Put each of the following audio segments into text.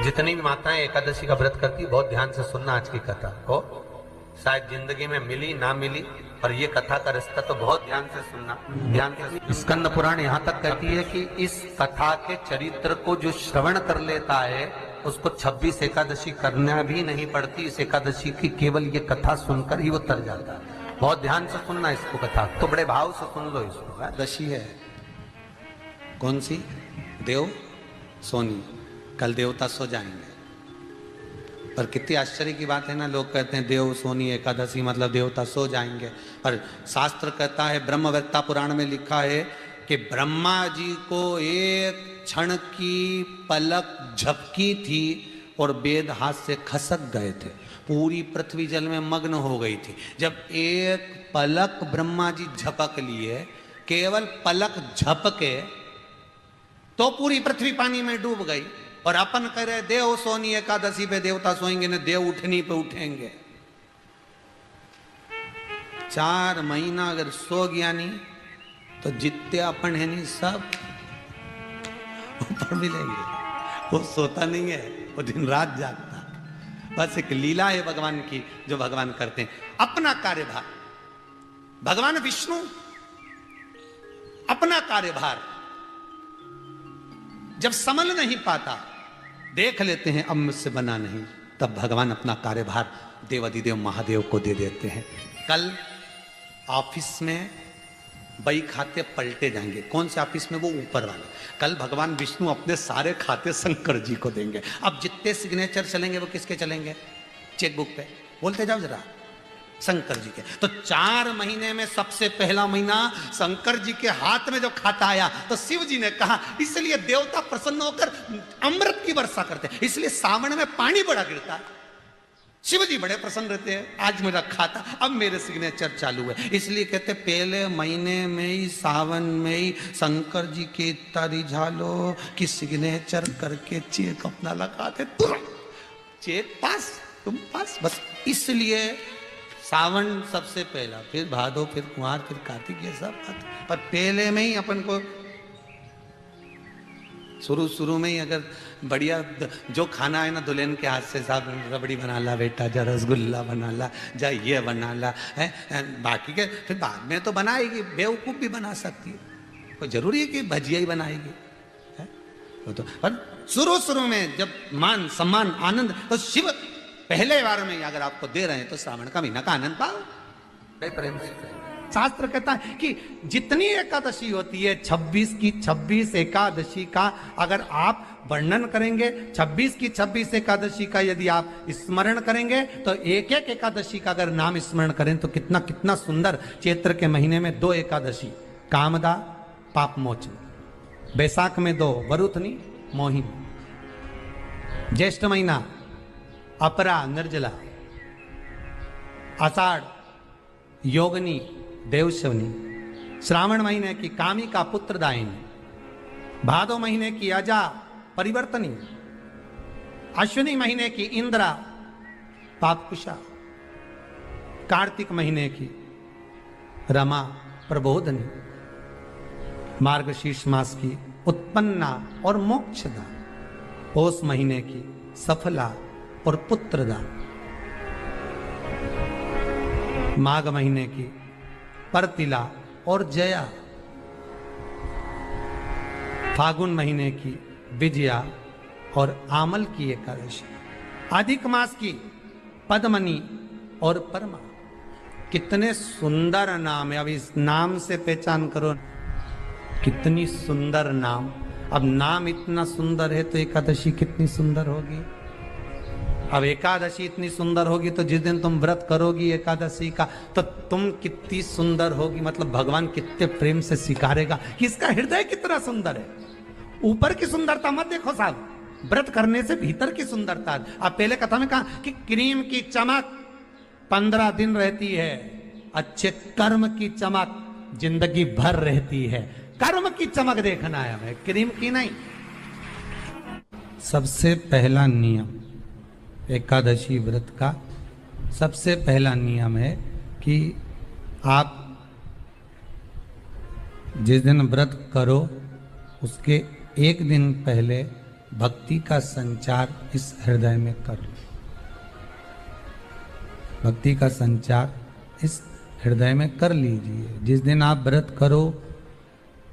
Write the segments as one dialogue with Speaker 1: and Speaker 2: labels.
Speaker 1: जितनी भी माताएं एकादशी का व्रत करती है बहुत ध्यान से सुनना आज की कथा को, शायद जिंदगी में मिली ना मिली, और ये कथा का रिश्ता तो बहुत ध्यान से सुनना, ध्यान से। स्कंद पुराण यहाँ तक कहती है कि इस कथा के चरित्र को जो श्रवण कर लेता है उसको 26 एकादशी करना भी नहीं पड़ती। इस एकादशी की केवल ये कथा सुनकर ही वो तर जाता है। बहुत ध्यान से सुनना इसको, कथा तो बड़े भाव से सुन लो इसको।
Speaker 2: दशी है कौन सी? देव सोनी। कल देवता सो जाएंगे। पर कितनी आश्चर्य की बात है ना, लोग कहते हैं देव सोनी एकादशी मतलब देवता सो जाएंगे, पर शास्त्र कहता है, ब्रह्मवेत्ता पुराण में लिखा है कि ब्रह्मा जी को एक क्षण की पलक झपकी थी और वेद हाथ से खसक गए थे, पूरी पृथ्वी जल में मग्न हो गई थी। जब एक पलक ब्रह्मा जी झपक लिए, केवल पलक झपके, तो पूरी पृथ्वी पानी में डूब गई। और अपन कह रहे देव सोनी एकादशी पे देवता सोएंगे न, देव उठनी पे उठेंगे। 4 महीना अगर सो गया नहीं तो जितने अपन है नहीं सब ऊपर मिलेंगे। वो सोता नहीं है, वो दिन रात जागता। बस एक लीला है भगवान की जो भगवान करते हैं। अपना कार्यभार भगवान विष्णु अपना कार्यभार जब संभल नहीं पाता, देख लेते हैं अब मुझसे बना नहीं, तब भगवान अपना कार्यभार देवाधिदेव महादेव को दे देते हैं। कल ऑफिस में बही खाते पलटे जाएंगे। कौन से ऑफिस में? वो ऊपर वाले। कल भगवान विष्णु अपने सारे खाते शंकर जी को देंगे। अब जितने सिग्नेचर चलेंगे वो किसके चलेंगे? चेकबुक पे। बोलते जाओ जरा, शंकर जी के। तो 4 महीने में सबसे पहला महीना शंकर जी के हाथ में जो खाता आया, तो शिव जी ने कहा, इसलिए देवता प्रसन्न होकर अमृत की वर्षा करते हैं, इसलिए सावन में पानी बड़ा गिरता है। शिव जी बड़े प्रसन्न रहते हैं, आज मेरा खाता, अब मेरे सिग्नेचर चालू है। इसलिए कहते पहले महीने में ही, सावन में ही शंकर जी के इतना रिझालो कि सिग्नेचर करके चेक अपना लगाते, तुरंत चेक पास, तुम पास। बस इसलिए सावन सबसे पहला, फिर भादो, फिर कुंवार, फिर कार्तिक, ये सब बात। पर पहले में ही अपन को शुरू में ही अगर बढ़िया जो खाना है ना, दुल्हन के हाथ से, साहब रबड़ी बना ला बेटा, जा रसगुल्ला बना ला, जा ये बना ला है, बाकी के फिर बाद में तो बनाएगी, बेवकूफ़ भी बना सकती है, कोई जरूरी है कि भजिया ही बनाएगी है? वो तो पर शुरू में जब मान सम्मान आनंद, तो शिव पहले बार में अगर आपको दे रहे हैं तो श्रावण का महीना का आनंद पाओ। प्रेम से शास्त्र कहता है कि जितनी एकादशी होती है, 26 की 26 एकादशी का अगर आप वर्णन करेंगे, 26 की 26 एकादशी का यदि आप स्मरण करेंगे, तो एक एक एकादशी का अगर नाम स्मरण करें तो कितना कितना सुंदर। चैत्र के महीने में 2 एकादशी, कामदा पाप मोचन, बैसाख में 2 वरुथनी मोहिनी, ज्येष्ठ महीना अपरा निर्जला, आषाढ़ योगनी देवशवनी, श्रावण महीने की कामिका पुत्रदायिनी, भादो महीने की अजा परिवर्तनी, अश्विनी महीने की इंद्रा पापकुशा, कार्तिक महीने की रमा प्रबोधनी, मार्गशीर्ष मास की उत्पन्ना और मोक्षदा, पौष महीने की सफला और पुत्रदा, माघ महीने की परतिला और जया, फागुन महीने की विजया और आमल की एकादशी, अधिक मास की पद्मनी और परमा। कितने सुंदर नाम है। अब इस नाम से पहचान करो कितनी सुंदर नाम। अब नाम इतना सुंदर है तो एकादशी कितनी सुंदर होगी। अब एकादशी इतनी सुंदर होगी तो जिस दिन तुम व्रत करोगी एकादशी का, तो तुम कितनी सुंदर होगी। मतलब भगवान कितने प्रेम से स्वीकारेगा कि इसका हृदय कितना सुंदर है। ऊपर की सुंदरता मत देखो साहब, व्रत करने से भीतर की सुंदरता। अब पहले कथा में कहा कि क्रीम की चमक 15 दिन रहती है, अच्छे कर्म की चमक जिंदगी भर रहती है। कर्म की चमक देखना है हमें, क्रीम की नहीं। सबसे पहला नियम एकादशी व्रत का, सबसे पहला नियम है कि आप जिस दिन व्रत करो उसके एक दिन पहले भक्ति का संचार इस हृदय में कर लो। भक्ति का संचार इस हृदय में कर लीजिए। जिस दिन आप व्रत करो,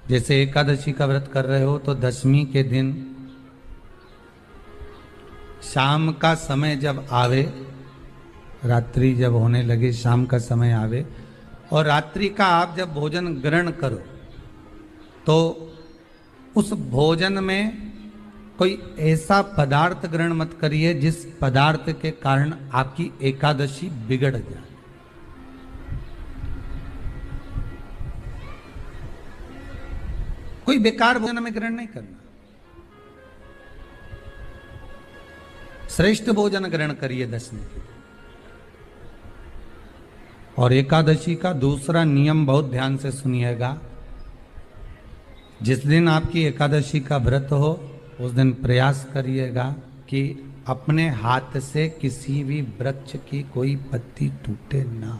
Speaker 2: जैसे एकादशी का व्रत कर रहे हो, तो दशमी के दिन शाम का समय जब आवे, रात्रि जब होने लगे, शाम का समय आवे और रात्रि का आप जब भोजन ग्रहण करो, तो उस भोजन में कोई ऐसा पदार्थ ग्रहण मत करिए जिस पदार्थ के कारण आपकी एकादशी बिगड़ जाए। कोई बेकार भोजन में ग्रहण नहीं करना, श्रेष्ठ भोजन ग्रहण करिए दशमी के। और एकादशी का दूसरा नियम बहुत ध्यान से सुनिएगा। जिस दिन आपकी एकादशी का व्रत हो, उस दिन प्रयास करिएगा कि अपने हाथ से किसी भी वृक्ष की कोई पत्ती टूटे ना।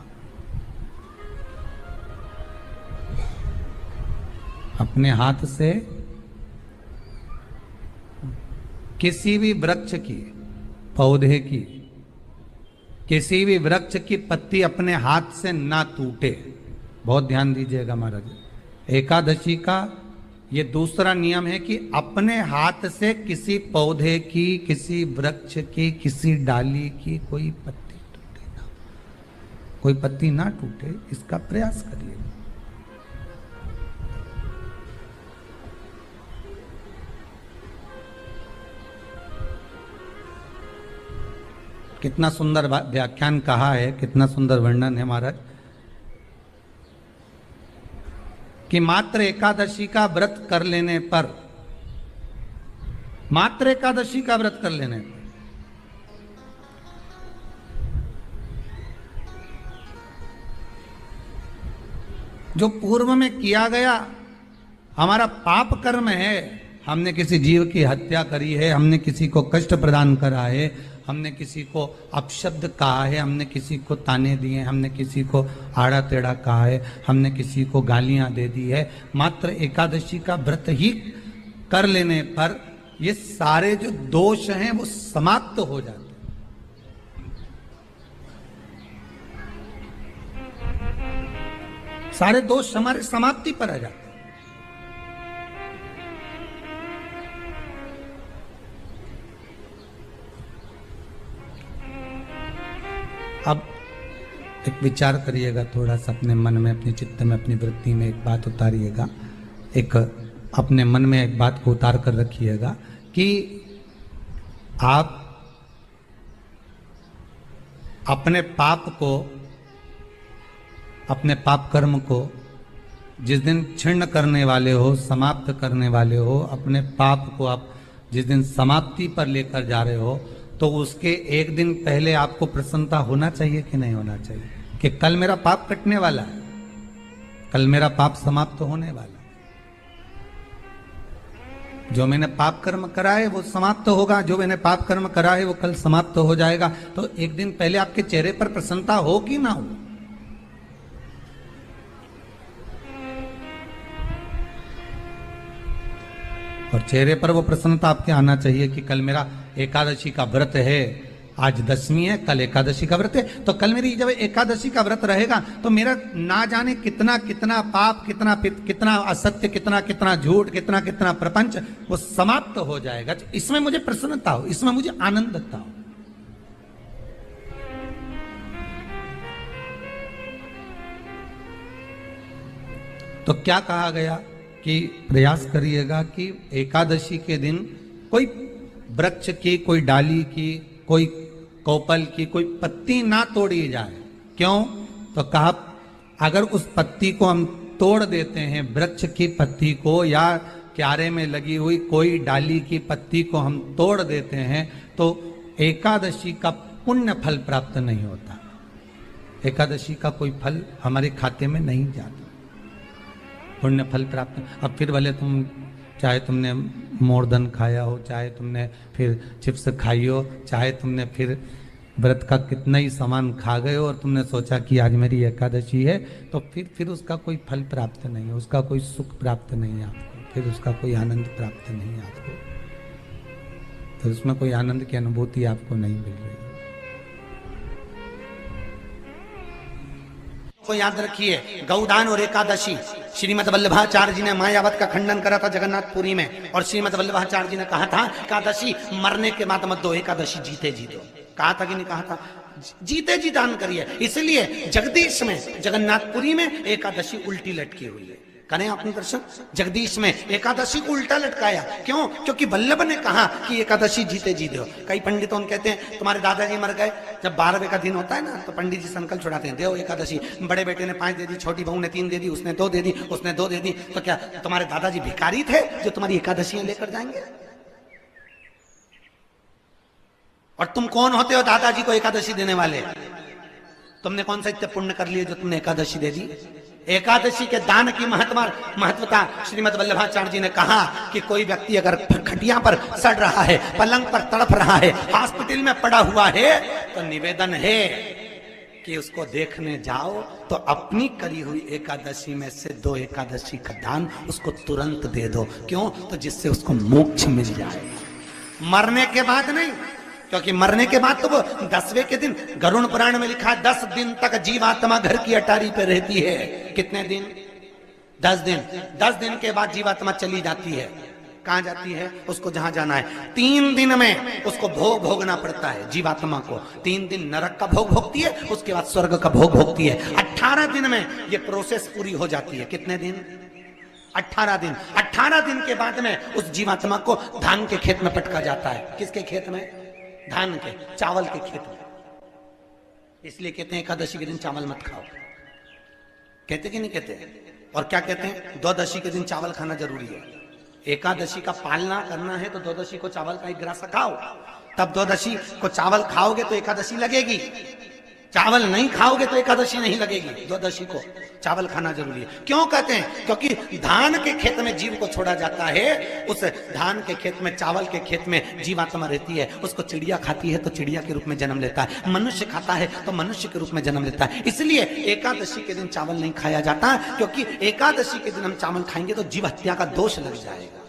Speaker 2: अपने हाथ से किसी भी वृक्ष की, पौधे की, किसी भी वृक्ष की पत्ती अपने हाथ से ना टूटे। बहुत ध्यान दीजिएगा महाराज। एकादशी का ये दूसरा नियम है कि अपने हाथ से किसी पौधे की, किसी वृक्ष की, किसी डाली की कोई पत्ती टूटे ना, कोई पत्ती ना टूटे, इसका प्रयास करिए। कितना सुंदर व्याख्यान कहा है, कितना सुंदर वर्णन है महाराज, कि मात्र एकादशी का व्रत कर लेने पर, मात्र एकादशी का व्रत कर लेने पर जो पूर्व में किया गया हमारा पाप कर्म है, हमने किसी जीव की हत्या करी है, हमने किसी को कष्ट प्रदान करा है, हमने किसी को अपशब्द कहा है, हमने किसी को ताने दिए, हमने किसी को आड़ा टेढ़ा कहा है, हमने किसी को गालियां दे दी है, मात्र एकादशी का व्रत ही कर लेने पर ये सारे जो दोष हैं वो समाप्त हो जाते हैं। सारे दोष हमारे समाप्ति पर आ जाते हैं। अब एक विचार करिएगा थोड़ा सा अपने मन में, अपने चित्त में, अपनी वृत्ति में एक बात उतारिएगा। एक अपने मन में एक बात को उतार कर रखिएगा कि आप अपने पाप को, अपने पाप कर्म को जिस दिन क्षीण करने वाले हो, समाप्त करने वाले हो, अपने पाप को आप जिस दिन समाप्ति पर लेकर जा रहे हो, तो उसके एक दिन पहले आपको प्रसन्नता होना चाहिए कि नहीं होना चाहिए कि कल मेरा पाप कटने वाला है, कल मेरा पाप समाप्त होने वाला है, जो मैंने पाप कर्म करा है वो समाप्त होगा, जो मैंने पाप कर्म करा है वो कल समाप्त हो जाएगा। तो एक दिन पहले आपके चेहरे पर प्रसन्नता हो कि ना हो? और चेहरे पर वो प्रसन्नता आपके आना चाहिए कि कल मेरा एकादशी का व्रत है, आज दशमी है, कल एकादशी का व्रत है, तो कल मेरी जब एकादशी का व्रत रहेगा तो मेरा ना जाने कितना कितना पाप, कितना असत्य, कितना झूठ, कितना प्रपंच वो समाप्त हो जाएगा। इसमें मुझे प्रसन्नता हो, इसमें मुझे आनंदता हो। तो क्या कहा गया कि प्रयास करिएगा कि एकादशी के दिन कोई वृक्ष की, कोई डाली की, कोई कोपल की कोई पत्ती ना तोड़ी जाए। क्यों? तो कहा अगर उस पत्ती को हम तोड़ देते हैं, वृक्ष की पत्ती को या क्यारे में लगी हुई कोई डाली की पत्ती को हम तोड़ देते हैं, तो एकादशी का पुण्य फल प्राप्त नहीं होता, एकादशी का कोई फल हमारे खाते में नहीं जाता, पुण्य फल प्राप्त। अब फिर भले तुम चाहे तुमने मोरदन खाया हो, चाहे तुमने फिर चिप्स खाई हो, चाहे तुमने फिर व्रत का कितना ही सामान खा गए हो और तुमने सोचा कि आज मेरी एकादशी है, तो फिर उसका कोई फल प्राप्त नहीं है, उसका कोई सुख प्राप्त नहीं है आपको, फिर उसका कोई आनंद प्राप्त नहीं है आपको।
Speaker 3: तो उसमें कोई आनंद की अनुभूति आपको नहीं मिल रही।
Speaker 2: को याद रखिए, गौदान और एकादशी, श्रीमद वल्लभाचार्य जी ने मायावत का खंडन करा था जगन्नाथपुरी में, और श्रीमद वल्लभाचार्य जी ने कहा था एकादशी मरने के बाद मत दो, एकादशी जीते जी दो। कहा था कि नहीं कहा था? जीते जी दान करिए। इसलिए जगदीश में, जगन्नाथपुरी में एकादशी उल्टी लटकी हुई है। करें अपने दर्शन। जगदीश में एकादशी को उल्टा लटकाया, क्यों? क्योंकि वल्लभ ने कहा कि एकादशी जीते जी दो। कई पंडितों कहते हैं तुम्हारे दादाजी मर गए, जब 12वें का दिन होता है ना तो पंडित जी संकल्प छुड़ाते हैं, देव एकादशी। बड़े बेटे ने 5 दे दी, छोटी बहू ने 3 दे दी, उसने 2 दे दी, उसने 2 दे दी। तो क्या तुम्हारे दादाजी भिखारी थे जो तुम्हारी एकादशियां लेकर जाएंगे? और तुम कौन होते हो दादाजी को एकादशी देने वाले? तुमने कौन सा इतने पुण्य कर लिए जो तुमने एकादशी दे दी? एकादशी के दान की महत्वता श्रीमद वल्लभाचार्य जी ने कहा कि कोई व्यक्ति अगर खटिया पर सड़ रहा है, पलंग पर तड़प रहा है, हॉस्पिटल में पड़ा हुआ है, तो निवेदन है कि उसको देखने जाओ तो अपनी करी हुई एकादशी में से 2 एकादशी का दान उसको तुरंत दे दो। क्यों? तो जिससे उसको मोक्ष मिल जाए, मरने के बाद नहीं। क्योंकि मरने के बाद तो वो 10वें के दिन, गरुड़ पुराण में लिखा है 10 दिन तक जीवात्मा घर की अटारी पे रहती है। कितने दिन? 10 दिन। 10 दिन के बाद जीवात्मा चली जाती है। कहां जाती है? उसको जहां जाना है। 3 दिन में उसको भोग भोगना पड़ता है जीवात्मा को। 3 दिन नरक का भोग भोगती है, उसके बाद स्वर्ग का भोग भोगती है। 18 दिन में ये प्रोसेस पूरी हो जाती है। कितने दिन? 18 दिन। 18 दिन के बाद में उस जीवात्मा को धान के खेत में पटका जाता है। किसके खेत में? धान के, चावल के खेत में। इसलिए कहते हैं एकादशी के दिन चावल मत खाओ। कहते कि नहीं कहते? और क्या कहते हैं? द्वादशी के दिन चावल खाना जरूरी है। एकादशी का पालना करना है तो द्वादशी को चावल का 1 ग्रास खाओ, तब द्वादशी को चावल खाओगे तो एकादशी लगेगी। चावल नहीं खाओगे तो एकादशी नहीं लगेगी। द्वादशी को चावल खाना जरूरी है। क्यों कहते हैं? क्योंकि धान के खेत में जीव को छोड़ा जाता है, उस धान के खेत में, चावल के खेत में जीवात्मा रहती है। उसको चिड़िया खाती है तो चिड़िया के रूप में जन्म लेता है, मनुष्य खाता है तो मनुष्य के रूप में जन्म लेता है। इसलिए एकादशी के दिन चावल नहीं खाया जाता, क्योंकि एकादशी के दिन हम चावल खाएंगे तो जीव हत्या का दोष लग जाएगा।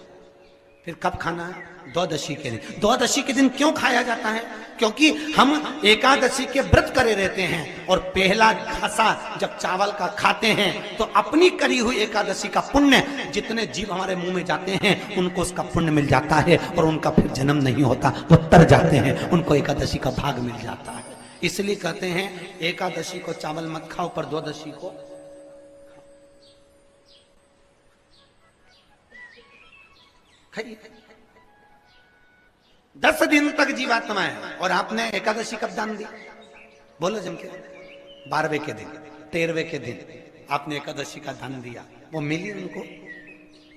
Speaker 2: फिर कब खाना है? द्वादशी के दिन। द्वादशी के दिन क्यों खाया जाता है? क्योंकि हम एकादशी के व्रत करे रहते हैं, और पहला घासा जब चावल का खाते हैं तो अपनी करी हुई एकादशी का पुण्य, जितने जीव हमारे मुंह में जाते हैं उनको उसका पुण्य मिल जाता है, और उनका फिर जन्म नहीं होता, वो तर जाते हैं, उनको एकादशी का भाग मिल जाता है। इसलिए कहते हैं एकादशी को चावल मत खाओ, पर द्वादशी को खाइए। 10 दिन तक जीवात्मा है, और आपने एकादशी कब दान दी? बोलो जम के। 12वें के दिन, 13वें के दिन आपने एकादशी का दान दिया, वो मिली उनको?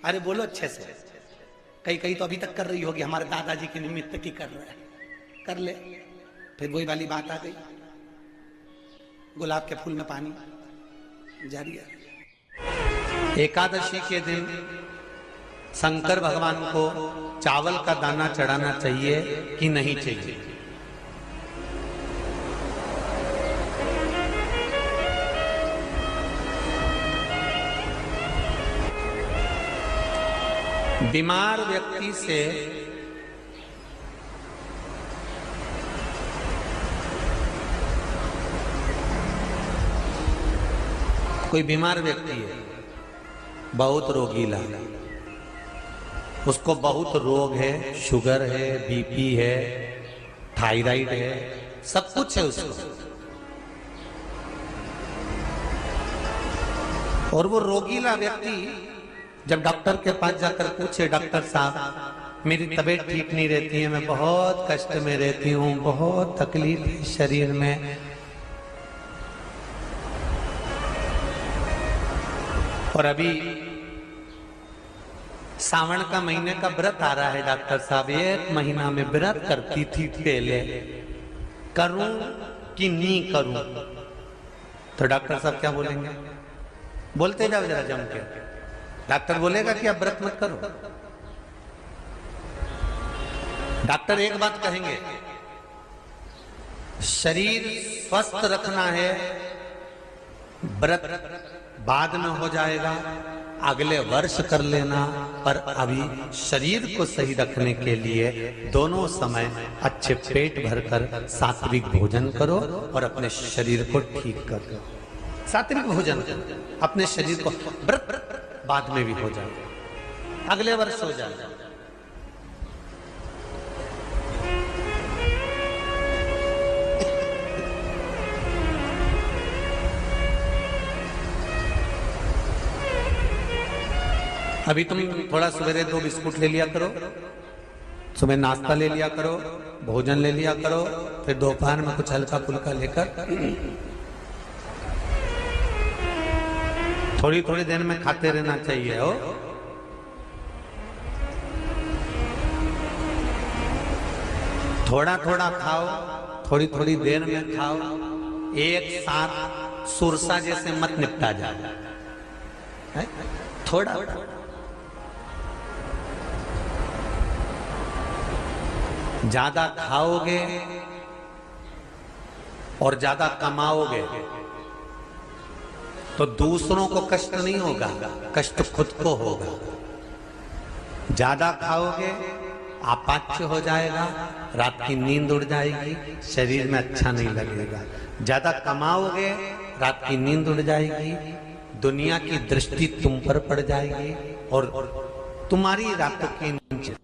Speaker 2: अरे बोलो अच्छे से। कई तो अभी तक कर रही होगी, हमारे दादाजी के निमित्त की कर रहा है, कर ले। फिर वही वाली बात आ गई, गुलाब के फूल में पानी जारी है। एकादशी के दिन शंकर भगवान को चावल का दाना चढ़ाना चाहिए कि नहीं चाहिए? बीमार व्यक्ति से कोई बीमार व्यक्ति है, बहुत रोगीला, उसको बहुत रोग है, शुगर है, बीपी है, थायराइड है, सब कुछ है उसको, और वो रोगीला व्यक्ति जब डॉक्टर के पास जाकर पूछे, डॉक्टर साहब मेरी तबीयत ठीक नहीं रहती है, मैं बहुत कष्ट में रहती हूँ, बहुत तकलीफ है शरीर में, और अभी सावन का महीने का व्रत आ रहा है डॉक्टर साहब, 1 महीना में व्रत करती थी पहले, करूं कि नहीं करूं? तो डॉक्टर साहब क्या बोलेंगे? बोलते जाओ जरा जम के। डॉक्टर बोलेगा कि आप व्रत मत करो। डॉक्टर एक बात कहेंगे, शरीर स्वस्थ रखना है, व्रत बाद में हो जाएगा, अगले वर्ष कर लेना, पर अभी शरीर को सही रखने के लिए दोनों समय अच्छे पेट भरकर सात्विक भोजन करो और अपने शरीर को ठीक करो। सात्विक भोजन अपने शरीर को, व्रत बाद में भी हो जाए, अगले वर्ष हो जाए। अभी तुम थोड़ा सवेरे 2 बिस्कुट ले लिया करो, सुबह नाश्ता ले लिया करो, भोजन ले लिया करो, फिर दोपहर में कुछ हल्का फुल्का लेकर थोड़ी थोड़ी देर में खाते रहना चाहिए हो। थोड़ा थोड़ा खाओ, थोड़ी थोड़ी देर में खाओ, एक साथ सुरसा जैसे मत निपटा जाए, थोड़ा ज्यादा खाओगे और ज्यादा कमाओगे तो दूसरों को कष्ट नहीं होगा, कष्ट खुद को होगा। ज्यादा खाओगे अपाच्य हो जाएगा, रात की नींद उड़ जाएगी, शरीर में अच्छा नहीं लगेगा। ज्यादा कमाओगे, रात की नींद उड़ जाएगी, दुनिया की दृष्टि तुम पर पड़ जाएगी और तुम्हारी रातों की नींद।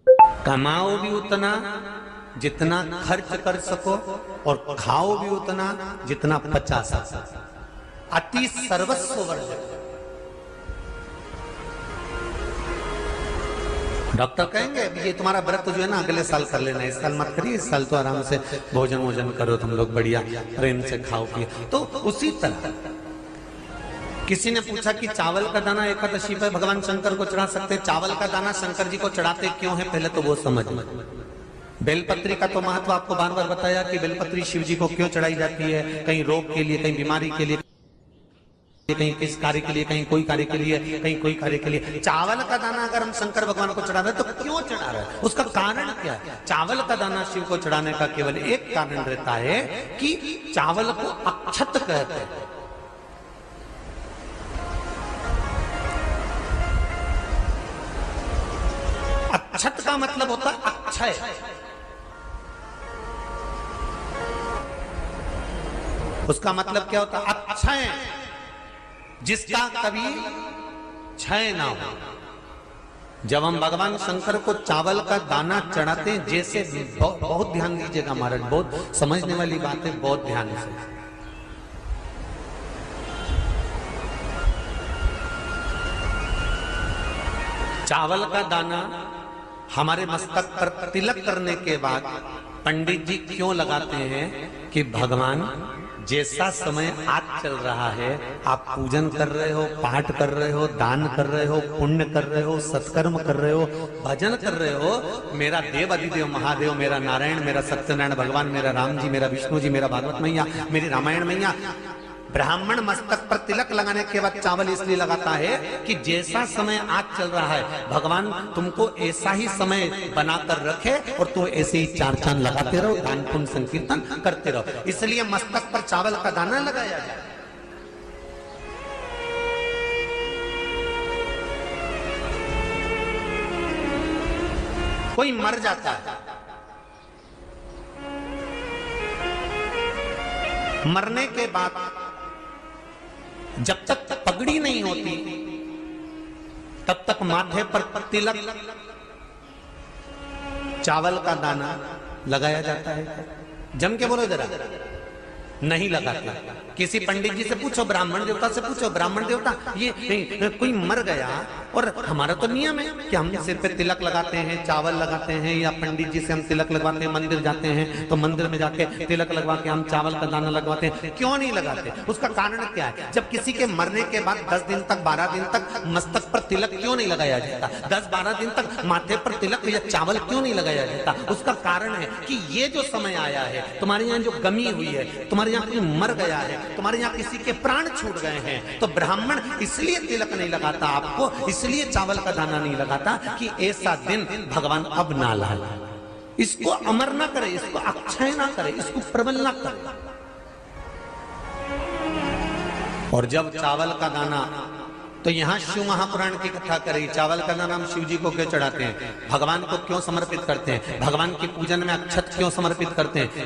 Speaker 2: कमाओ भी उतना जितना खर्च कर सको और खाओ भी उतना जितना पचा सको। अति सर्वस्व वर्जक। डॉक्टर कहेंगे ये तुम्हारा व्रत जो है ना अगले साल कर लेना, इस साल मत करिए, इस साल तो आराम से भोजन वोजन करो तुम लोग, बढ़िया प्रेम से खाओ पिए। तो उसी तरह किसी ने पूछा कि चावल का दाना एकादशी पर भगवान शंकर को चढ़ा सकते हैं, चावल का दाना शंकर जी को चढ़ाते क्यों है, पहले तो वो समझ। बेलपत्री का तो महत्व आपको बार बार बताया कि बेलपत्री शिव जी को क्यों चढ़ाई जाती है, कहीं रोग के लिए, कहीं बीमारी के लिए, कहीं किस कार्य के लिए, कहीं कोई कार्य के लिए, कहीं कोई कार्य के लिए। चावल का दाना अगर हम शंकर भगवान को चढ़ा रहे हैं तो क्यों चढ़ा रहे हैं, उसका कारण क्या है। चावल का दाना शिव को चढ़ाने का केवल एक कारण रहता है कि चावल को अक्षत कहते हैं। अक्षत का मतलब होता है अक्षय। उसका मतलब क्या होता है, अक्षय, जिसका कभी क्षय ना हो। जब हम भगवान शंकर को चावल का दाना चढ़ाते हैं, जैसे बहुत ध्यान दीजिएगा महाराज, बहुत समझने वाली बात है, बहुत ध्यान से। चावल का दाना हमारे मस्तक पर तिलक करने के बाद पंडित जी क्यों लगाते हैं कि भगवान जैसा समय आज चल रहा है, आप पूजन कर रहे हो, पाठ कर रहे हो, दान कर रहे हो, पुण्य कर रहे हो, सत्कर्म कर रहे हो, भजन कर रहे हो, मेरा देव अधिदेव महादेव, मेरा नारायण, मेरा सत्यनारायण भगवान, मेरा राम जी, मेरा विष्णु जी, मेरा भागवत मैया, मेरी रामायण मैया। ब्राह्मण मस्तक पर तिलक लगाने के बाद चावल इसलिए लगाता है कि जैसा समय आज चल रहा है, भगवान तुमको ऐसा ही समय बनाकर रखे और तुम ऐसे ही चार चांद लगाते रहो, दान पुण्य संकीर्तन करते रहो। इसलिए मस्तक पर चावल का दाना लगाया जाए। कोई मर जाता है, मरने के बाद जब तक पगड़ी नहीं होती तब तक माथे पर तिलक, चावल का दाना लगाया जाता है। जम के बोलो जरा, नहीं लगाते। किसी पंडित जी से पूछो, ब्राह्मण देवता से पूछो, ब्राह्मण देवता ये कोई मर गया, और हमारा तो नियम है कि हम सिर पे तिलक लगाते हैं, चावल लगाते हैं, या पंडित जी से हम तिलक लगवाते हैं, मंदिर जाते हैं तो मंदिर में जाके तिलक लगवा के हम चावल का दाना लगवाते हैं। क्यों नहीं लगाते, उसका कारण क्या है। जब किसी के मरने के बाद 10 दिन तक, 12 दिन तक मस्तक पर तिलक क्यों नहीं लगाया जाता, 10-12 दिन तक माथे पर तिलक या चावल क्यों नहीं लगाया जाता, उसका कारण है कि ये जो समय आया है, तुम्हारे यहाँ जो गमी हुई है, तुम्हारे यहाँ कोई मर गया है, तुम्हारे यहाँ किसी के प्राण छूट गए हैं, तो ब्राह्मण इसलिए तिलक नहीं लगाता आपको, इसलिए चावल का दाना नहीं लगाता कि ऐसा दिन भगवान अब ना लाए, इसको अमर ना करे, इसको अक्षय ना करे, इसको प्रबल ना करे। और जब चावल का दाना तो यहाँ शिव महापुराण की कथा करी, चावल का दाना हम शिव जी को क्यों चढ़ाते हैं, भगवान को क्यों समर्पित करते हैं, भगवान की पूजन में अक्षत क्यों समर्पित करते हैं,